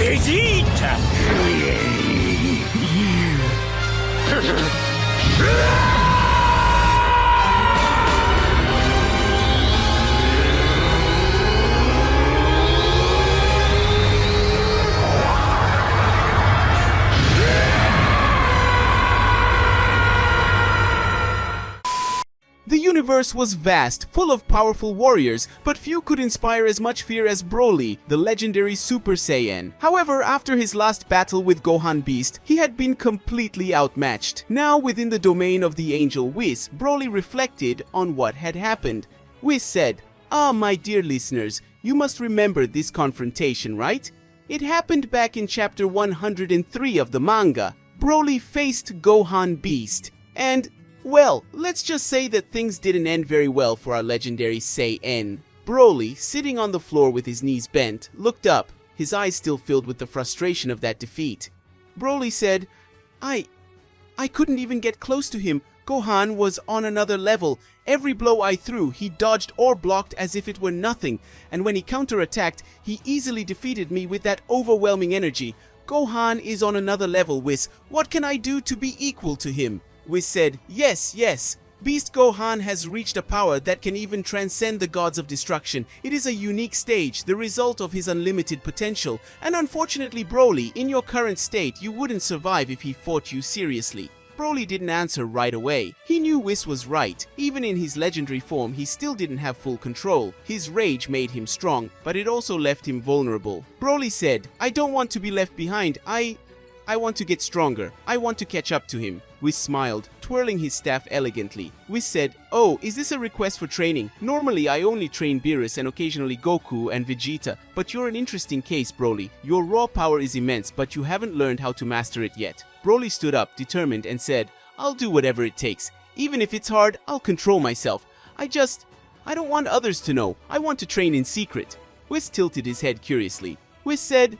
Vegeta! The universe was vast, full of powerful warriors, but few could inspire as much fear as Broly, the legendary Super Saiyan. However, after his last battle with Gohan Beast, he had been completely outmatched. Now, within the domain of the angel Whis, Broly reflected on what had happened. Whis said, my dear listeners, you must remember this confrontation, right? It happened back in chapter 103 of the manga. Broly faced Gohan Beast, and well, let's just say that things didn't end very well for our legendary Saiyan. Broly, sitting on the floor with his knees bent, looked up, his eyes still filled with the frustration of that defeat. Broly said, I couldn't even get close to him. Gohan was on another level. Every blow I threw, he dodged or blocked as if it were nothing, and when he counterattacked, he easily defeated me with that overwhelming energy. Gohan is on another level, Whis. What can I do to be equal to him? Whis said, yes. Beast Gohan has reached a power that can even transcend the gods of destruction. It is a unique stage, the result of his unlimited potential. And unfortunately, Broly, in your current state, you wouldn't survive if he fought you seriously. Broly didn't answer right away. He knew Whis was right. Even in his legendary form, he still didn't have full control. His rage made him strong, but it also left him vulnerable. Broly said, I don't want to be left behind. I want to get stronger. I want to catch up to him. Whis smiled, twirling his staff elegantly. Whis said, oh, is this a request for training? Normally I only train Beerus and occasionally Goku and Vegeta, but you're an interesting case, Broly. Your raw power is immense, but you haven't learned how to master it yet. Broly stood up, determined, and said, I'll do whatever it takes. Even if it's hard, I'll control myself. I don't want others to know. I want to train in secret. Whis tilted his head curiously. Whis said,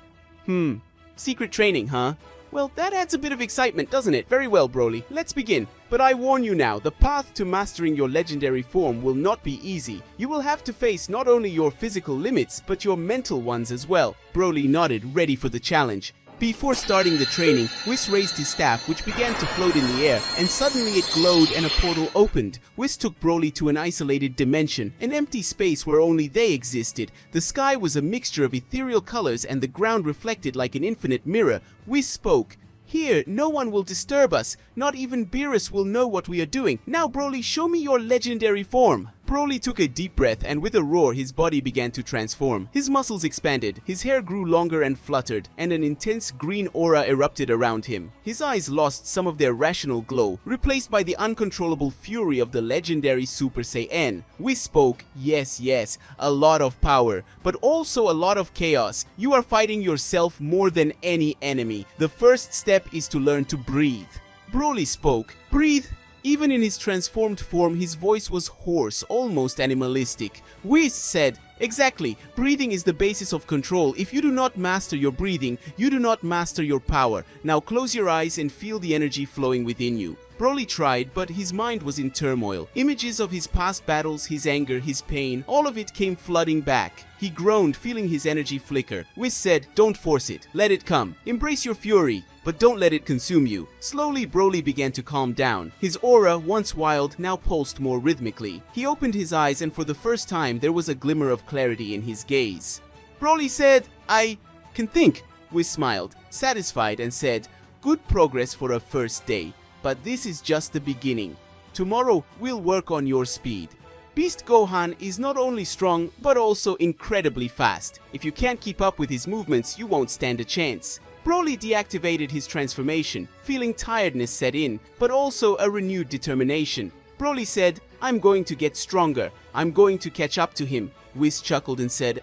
secret training, huh? Well, that adds a bit of excitement, doesn't it? Very well, Broly. Let's begin. But I warn you now, the path to mastering your legendary form will not be easy. You will have to face not only your physical limits, but your mental ones as well. Broly nodded, ready for the challenge. Before starting the training, Whis raised his staff, which began to float in the air, and suddenly it glowed and a portal opened. Whis took Broly to an isolated dimension, an empty space where only they existed. The sky was a mixture of ethereal colors and the ground reflected like an infinite mirror. Whis spoke. Here, no one will disturb us. Not even Beerus will know what we are doing. Now, Broly, show me your legendary form. Broly took a deep breath and with a roar his body began to transform. His muscles expanded, his hair grew longer and fluttered, and an intense green aura erupted around him. His eyes lost some of their rational glow, replaced by the uncontrollable fury of the legendary Super Saiyan. We spoke, yes, a lot of power, but also a lot of chaos. You are fighting yourself more than any enemy. The first step is to learn to breathe. Broly spoke, breathe. Even in his transformed form, his voice was hoarse, almost animalistic. Whis said, exactly, breathing is the basis of control. If you do not master your breathing, you do not master your power. Now close your eyes and feel the energy flowing within you. Broly tried, but his mind was in turmoil. Images of his past battles, his anger, his pain, all of it came flooding back. He groaned, feeling his energy flicker. Whis said, don't force it, let it come. Embrace your fury, but don't let it consume you. Slowly, Broly began to calm down. His aura, once wild, now pulsed more rhythmically. He opened his eyes and for the first time there was a glimmer of clarity in his gaze. Broly said, I can think. Whis smiled, satisfied, and said, good progress for a first day. But this is just the beginning. Tomorrow, we'll work on your speed. Beast Gohan is not only strong, but also incredibly fast. If you can't keep up with his movements, you won't stand a chance. Broly deactivated his transformation, feeling tiredness set in, but also a renewed determination. Broly said, I'm going to get stronger. I'm going to catch up to him. Whis chuckled and said,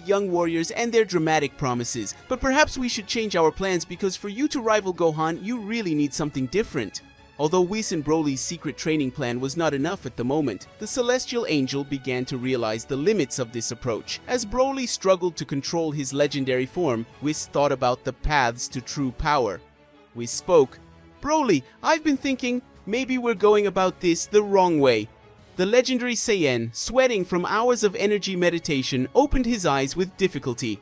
young warriors and their dramatic promises. But perhaps we should change our plans because for you to rival Gohan, you really need something different. Although Whis and Broly's secret training plan was not enough at the moment, the Celestial Angel began to realize the limits of this approach. As Broly struggled to control his legendary form, Whis thought about the paths to true power. Whis spoke, Broly, I've been thinking, maybe we're going about this the wrong way. The legendary Saiyan, sweating from hours of energy meditation, opened his eyes with difficulty.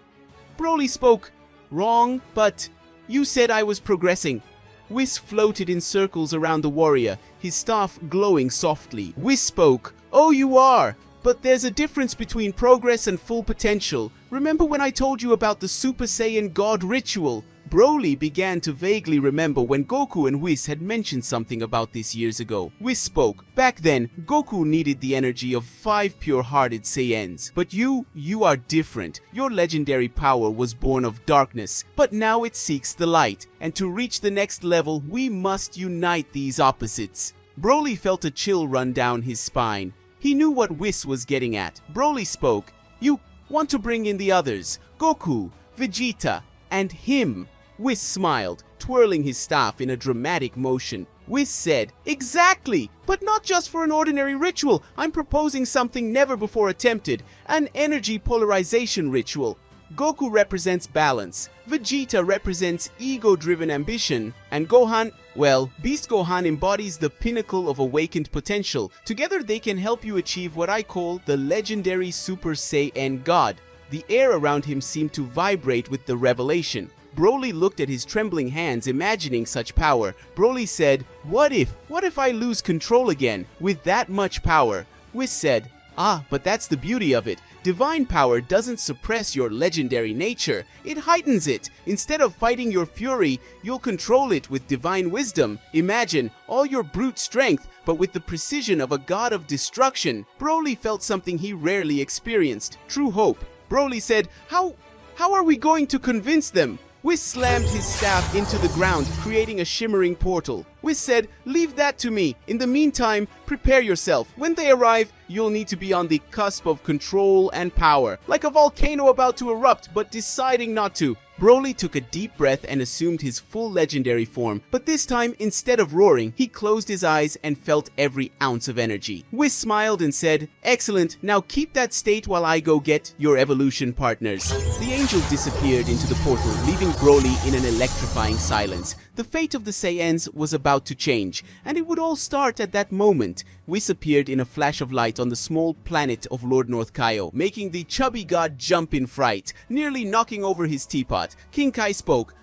Broly spoke, Wrong, but you said I was progressing. Whis floated in circles around the warrior, his staff glowing softly. Whis spoke. Oh, you are. But there's a difference between progress and full potential. Remember when I told you about the Super Saiyan God ritual? Broly began to vaguely remember when Goku and Whis had mentioned something about this years ago. Whis spoke. Back then, Goku needed the energy of 5 pure-hearted Saiyans. But you are different. Your legendary power was born of darkness, but now it seeks the light. And to reach the next level, we must unite these opposites. Broly felt a chill run down his spine. He knew what Whis was getting at. Broly spoke. You want to bring in the others, Goku, Vegeta, and him. Whis smiled, twirling his staff in a dramatic motion. Whis said, exactly, but not just for an ordinary ritual. I'm proposing something never before attempted, an energy polarization ritual. Goku represents balance, Vegeta represents ego-driven ambition, and Gohan, well, Beast Gohan embodies the pinnacle of awakened potential. Together they can help you achieve what I call the legendary Super Saiyan God. The air around him seemed to vibrate with the revelation. Broly looked at his trembling hands, imagining such power. Broly said, What if I lose control again with that much power? Whis said, but that's the beauty of it. Divine power doesn't suppress your legendary nature, it heightens it. Instead of fighting your fury, you'll control it with divine wisdom. Imagine all your brute strength, but with the precision of a god of destruction. Broly felt something he rarely experienced, true hope. Broly said, How are we going to convince them? Whis slammed his staff into the ground, creating a shimmering portal. Whis said, leave that to me. In the meantime, prepare yourself. When they arrive, you'll need to be on the cusp of control and power. Like a volcano about to erupt, but deciding not to. Broly took a deep breath and assumed his full legendary form, but this time, instead of roaring, he closed his eyes and felt every ounce of energy. Whis smiled and said, excellent, now keep that state while I go get your evolution partners. The angel disappeared into the portal, leaving Broly in an electrifying silence. The fate of the Saiyans was about to change, and it would all start at that moment. Whis appeared in a flash of light on the small planet of Lord North Kaio, making the chubby god jump in fright, nearly knocking over his teapot. King Kai spoke.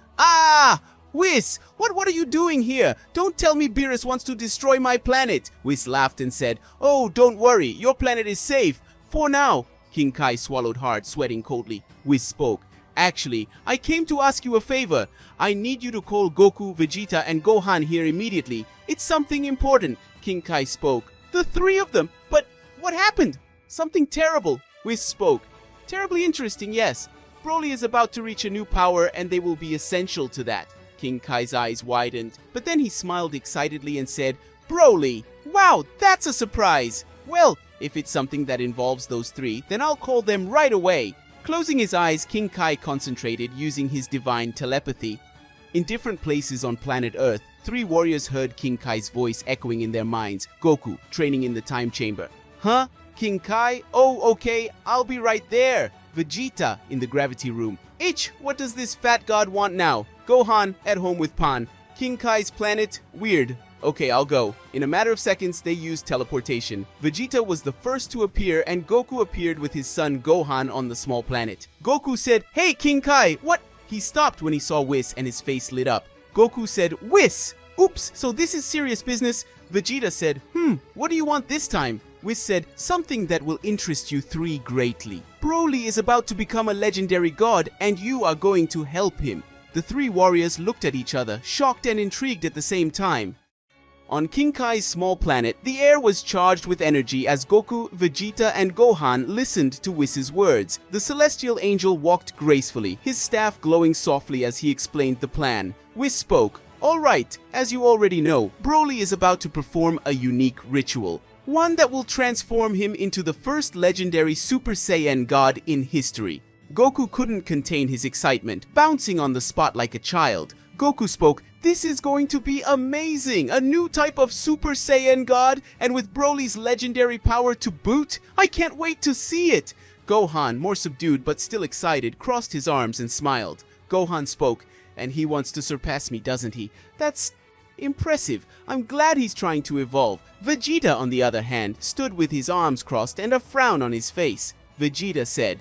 Whis, what are you doing here? Don't tell me Beerus wants to destroy my planet. Whis laughed and said, oh, don't worry, your planet is safe. For now. King Kai swallowed hard, sweating coldly. Whis spoke. Actually, I came to ask you a favor. I need you to call Goku, Vegeta, and Gohan here immediately. It's something important. King Kai spoke. The 3 of them? But what happened? Something terrible. Whis spoke. Terribly interesting, yes. Broly is about to reach a new power and they will be essential to that. King Kai's eyes widened, but then he smiled excitedly and said, Broly! Wow, that's a surprise! Well, if it's something that involves those 3, then I'll call them right away. Closing his eyes, King Kai concentrated using his divine telepathy. In different places on planet Earth, 3 warriors heard King Kai's voice echoing in their minds. Goku, training in the time chamber. Huh? King Kai? Oh, okay, I'll be right there. Vegeta, in the gravity room. What does this fat god want now? Gohan, at home with Pan. King Kai's planet? Weird. Okay, I'll go. In a matter of seconds, they used teleportation. Vegeta was the first to appear, and Goku appeared with his son Gohan on the small planet. Goku said, Hey, King Kai, what? He stopped when he saw Whis and his face lit up. Goku said, Whis! Oops, so this is serious business? Vegeta said, what do you want this time? Whis said, something that will interest you 3 greatly. Broly is about to become a legendary god, and you are going to help him. The 3 warriors looked at each other, shocked and intrigued at the same time. On King Kai's small planet, the air was charged with energy as Goku, Vegeta, and Gohan listened to Whis' words. The celestial angel walked gracefully, his staff glowing softly as he explained the plan. Whis spoke. Alright, as you already know, Broly is about to perform a unique ritual. One that will transform him into the first legendary Super Saiyan God in history. Goku couldn't contain his excitement, bouncing on the spot like a child. Goku spoke, this is going to be amazing! A new type of Super Saiyan God, and with Broly's legendary power to boot? I can't wait to see it! Gohan, more subdued but still excited, crossed his arms and smiled. Gohan spoke, and he wants to surpass me, doesn't he? That's impressive. I'm glad he's trying to evolve. Vegeta, on the other hand, stood with his arms crossed and a frown on his face. Vegeta said,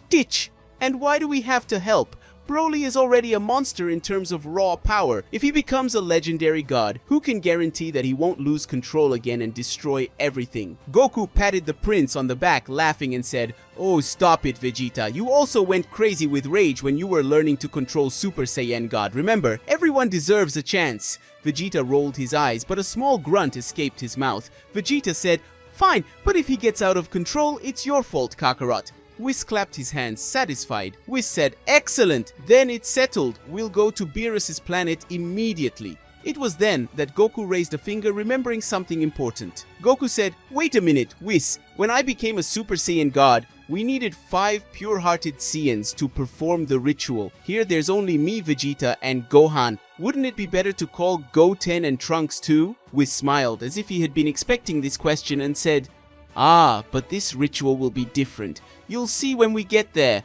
Ditch! And why do we have to help? Broly is already a monster in terms of raw power. If he becomes a legendary god, who can guarantee that he won't lose control again and destroy everything? Goku patted the prince on the back, laughing and said, "Oh, stop it, Vegeta. You also went crazy with rage when you were learning to control Super Saiyan God. Remember, everyone deserves a chance." Vegeta rolled his eyes, but a small grunt escaped his mouth. Vegeta said, "Fine, but if he gets out of control, it's your fault, Kakarot." Whis clapped his hands, satisfied. Whis said, "Excellent! Then it's settled. We'll go to Beerus's planet immediately." It was then that Goku raised a finger, remembering something important. Goku said, "Wait a minute, Whis. When I became a Super Saiyan God, we needed 5 pure-hearted Saiyans to perform the ritual. Here there's only me, Vegeta, and Gohan. Wouldn't it be better to call Goten and Trunks too?" Whis smiled, as if he had been expecting this question, and said, "Ah, but this ritual will be different. You'll see when we get there.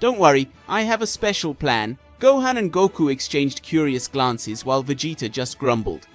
Don't worry, I have a special plan." Gohan and Goku exchanged curious glances while Vegeta just grumbled.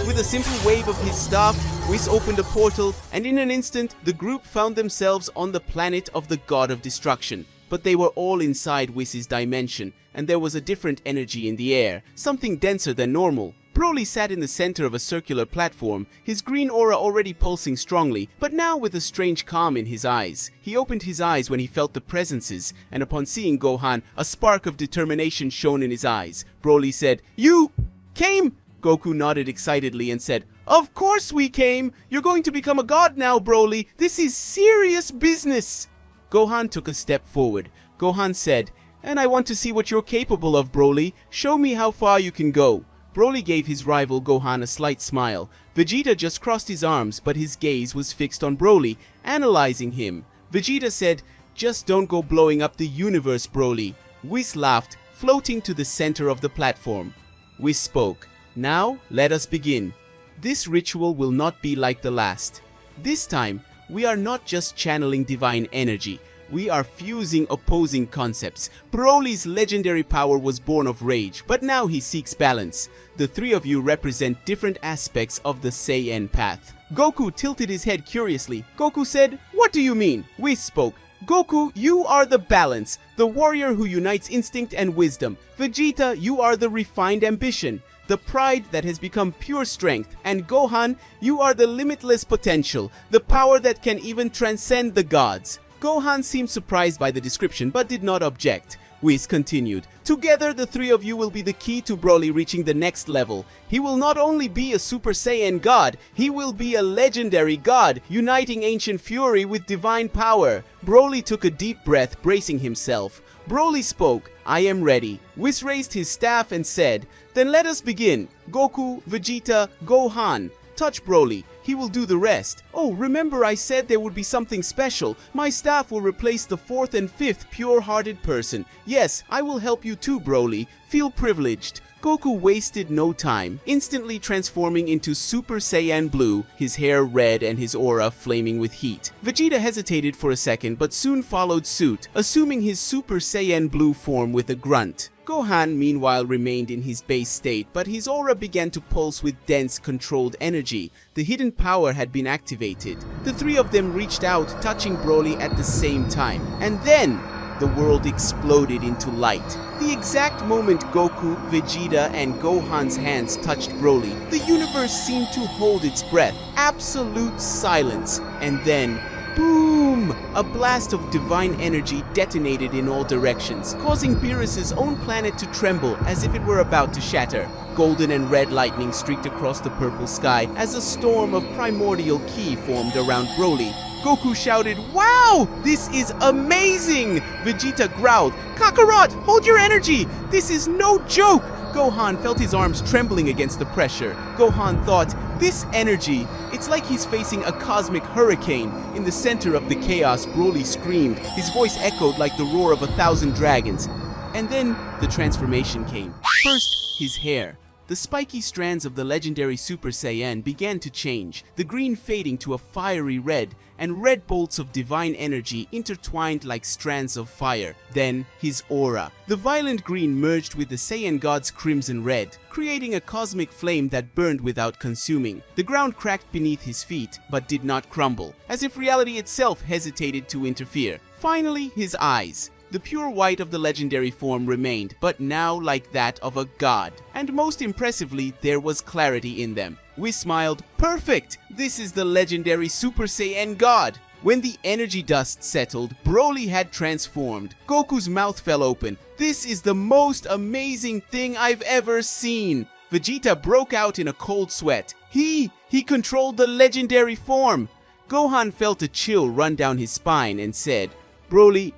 With a simple wave of his staff, Whis opened a portal, and in an instant, the group found themselves on the planet of the God of Destruction. But they were all inside Whis' dimension, and there was a different energy in the air, something denser than normal. Broly sat in the center of a circular platform, his green aura already pulsing strongly, but now with a strange calm in his eyes. He opened his eyes when he felt the presences, and upon seeing Gohan, a spark of determination shone in his eyes. Broly said, "You came?" Goku nodded excitedly and said, "Of course we came! You're going to become a god now, Broly! This is serious business!" Gohan took a step forward. Gohan said, "And I want to see what you're capable of, Broly. Show me how far you can go." Broly gave his rival Gohan a slight smile. Vegeta just crossed his arms, but his gaze was fixed on Broly, analyzing him. Vegeta said, "Just don't go blowing up the universe, Broly." Whis laughed, floating to the center of the platform. Whis spoke, "Now, let us begin. This ritual will not be like the last. This time, we are not just channeling divine energy. We are fusing opposing concepts. Broly's legendary power was born of rage, but now he seeks balance. The 3 of you represent different aspects of the Saiyan path." Goku tilted his head curiously. Goku said, "What do you mean?" Whis spoke, "Goku, you are the balance, the warrior who unites instinct and wisdom. Vegeta, you are the refined ambition, the pride that has become pure strength. And Gohan, you are the limitless potential, the power that can even transcend the gods." Gohan seemed surprised by the description but did not object. Whis continued, "Together the 3 of you will be the key to Broly reaching the next level. He will not only be a Super Saiyan God, he will be a legendary god, uniting ancient fury with divine power." Broly took a deep breath, bracing himself. Broly spoke, "I am ready." Whis raised his staff and said, "Then let us begin. Goku, Vegeta, Gohan. Touch Broly. He will do the rest. Oh, remember I said there would be something special. My staff will replace the 4th and 5th pure-hearted person. Yes, I will help you too, Broly. Feel privileged." Goku wasted no time, instantly transforming into Super Saiyan Blue, his hair red and his aura flaming with heat. Vegeta hesitated for a second but soon followed suit, assuming his Super Saiyan Blue form with a grunt. Gohan meanwhile remained in his base state, but his aura began to pulse with dense, controlled energy. The hidden power had been activated. The 3 of them reached out, touching Broly at the same time. And then, the world exploded into light. The exact moment Goku, Vegeta, and Gohan's hands touched Broly, the universe seemed to hold its breath. Absolute silence. And then, boom! A blast of divine energy detonated in all directions, causing Beerus's own planet to tremble as if it were about to shatter. Golden and red lightning streaked across the purple sky as a storm of primordial ki formed around Broly. Goku shouted, "Wow! This is amazing!" Vegeta growled, "Kakarot, hold your energy! This is no joke!" Gohan felt his arms trembling against the pressure. Gohan thought, "This energy, it's like he's facing a cosmic hurricane." In the center of the chaos, Broly screamed. His voice echoed like the roar of 1,000 dragons. And then the transformation came. First, his hair. The spiky strands of the legendary Super Saiyan began to change, the green fading to a fiery red, and red bolts of divine energy intertwined like strands of fire. Then, his aura. The violent green merged with the Saiyan god's crimson red, creating a cosmic flame that burned without consuming. The ground cracked beneath his feet, but did not crumble, as if reality itself hesitated to interfere. Finally, his eyes. The pure white of the legendary form remained, but now like that of a god. And most impressively, there was clarity in them. Whis smiled. Perfect! This is the legendary Super Saiyan God! When the energy dust settled, Broly had transformed. Goku's mouth fell open. This is the most amazing thing I've ever seen! Vegeta broke out in a cold sweat. He controlled the legendary form! Gohan felt a chill run down his spine and said, Broly,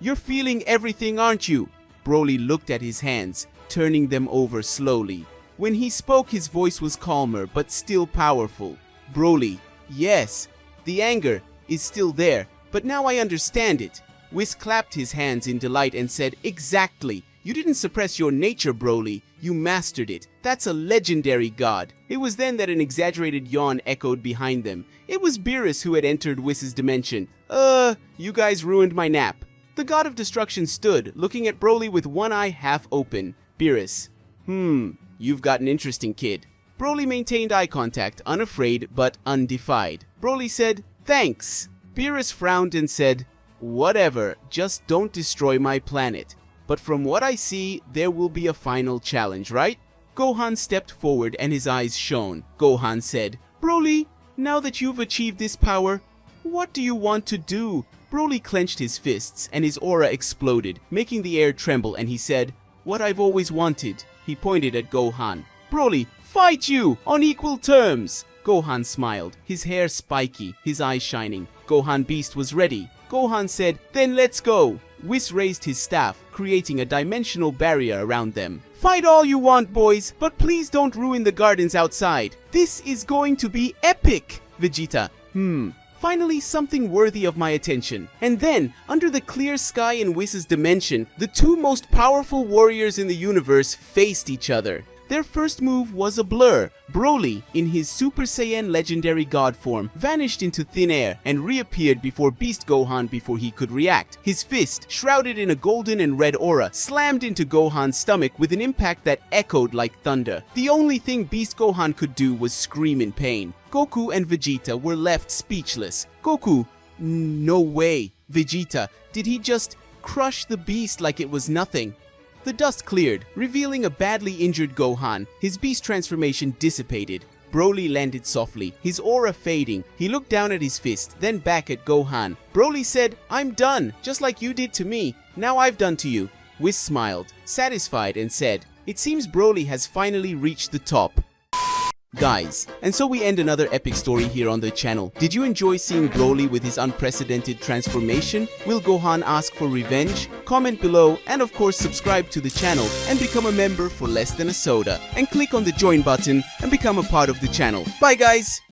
you're feeling everything, aren't you? Broly looked at his hands, turning them over slowly. When he spoke, his voice was calmer but still powerful. Broly, yes, the anger is still there, but now I understand it. Whis clapped his hands in delight and said, exactly. You didn't suppress your nature, Broly. You mastered it. That's a legendary god. It was then that an exaggerated yawn echoed behind them. It was Beerus who had entered Whis' dimension. You guys ruined my nap. The god of destruction stood, looking at Broly with one eye half open. Beerus, you've got an interesting kid. Broly maintained eye contact, unafraid but undefied. Broly said, thanks. Beerus frowned and said, whatever, just don't destroy my planet. But from what I see, there will be a final challenge, right? Gohan stepped forward and his eyes shone. Gohan said, Broly, now that you've achieved this power, what do you want to do? Broly clenched his fists and his aura exploded, making the air tremble, and he said, what I've always wanted. He pointed at Gohan. Broly, fight you on equal terms. Gohan smiled, his hair spiky, his eyes shining. Gohan Beast was ready. Gohan said, then let's go. Whis raised his staff, creating a dimensional barrier around them. Fight all you want, boys, but please don't ruin the gardens outside. This is going to be epic. Vegeta, finally something worthy of my attention. And then, under the clear sky in Whis' dimension, the two most powerful warriors in the universe faced each other. Their first move was a blur. Broly, in his Super Saiyan legendary god form, vanished into thin air and reappeared before Beast Gohan before he could react. His fist, shrouded in a golden and red aura, slammed into Gohan's stomach with an impact that echoed like thunder. The only thing Beast Gohan could do was scream in pain. Goku and Vegeta were left speechless. Goku, no way. Vegeta, did he just crush the beast like it was nothing? The dust cleared, revealing a badly injured Gohan. His beast transformation dissipated. Broly landed softly, his aura fading. He looked down at his fist, then back at Gohan. Broly said, I'm done, just like you did to me. Now I've done to you. Whis smiled, satisfied, and said, it seems Broly has finally reached the top. Guys, and so we end another epic story here on the channel. Did you enjoy seeing Broly with his unprecedented transformation? Will Gohan ask for revenge? Comment below, and of course subscribe to the channel and become a member for less than a soda. And click on the join button and become a part of the channel. Bye guys!